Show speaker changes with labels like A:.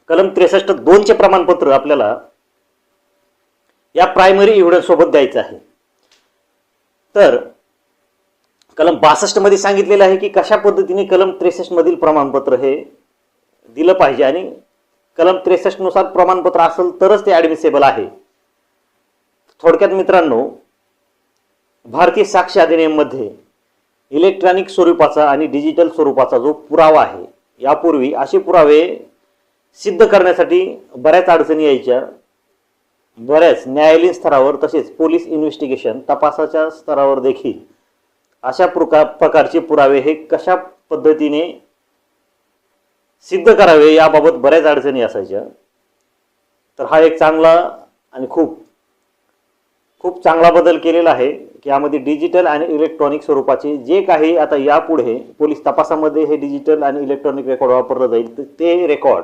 A: कलम 63(2) चे प्रमाणपत्र आपल्याला या प्रायमरी एव्हिडन्स सोबत द्यायचं आहे। तर कलम 62 मध्ये सांगितलेलं आहे की कशा पद्धतीने कलम 63 मधील प्रमाणपत्र हे दिलं पाहिजे आणि कलम 63 नुसार प्रमाणपत्र असेल तरच ते ॲडमिसेबल आहे। थोडक्यात मित्रांनो, भारतीय साक्ष अधिनियम मध्ये इलेक्ट्रॉनिक स्वरूपाचा आणि डिजिटल स्वरूपाचा जो पुरावा आहे, यापूर्वी असे पुरावे सिद्ध करण्यासाठी बऱ्याच अडचणी यायच्या। बऱ्याच न्यायालयीन स्तरावर तसेच पोलीस इन्व्हेस्टिगेशन तपासाच्या स्तरावर देखील अशा प्रकारचे पुरावे हे कशा पद्धतीने सिद्ध करावे याबाबत बऱ्याच अडचणी असायच्या। तर हा एक चांगला आणि खूप चांगला बदल केलेला आहे की यामध्ये डिजिटल आणि इलेक्ट्रॉनिक स्वरूपाचे जे काही आता यापुढे पोलीस तपासामध्ये हे डिजिटल आणि इलेक्ट्रॉनिक रेकॉर्ड वापरलं जाईल, ते रेकॉर्ड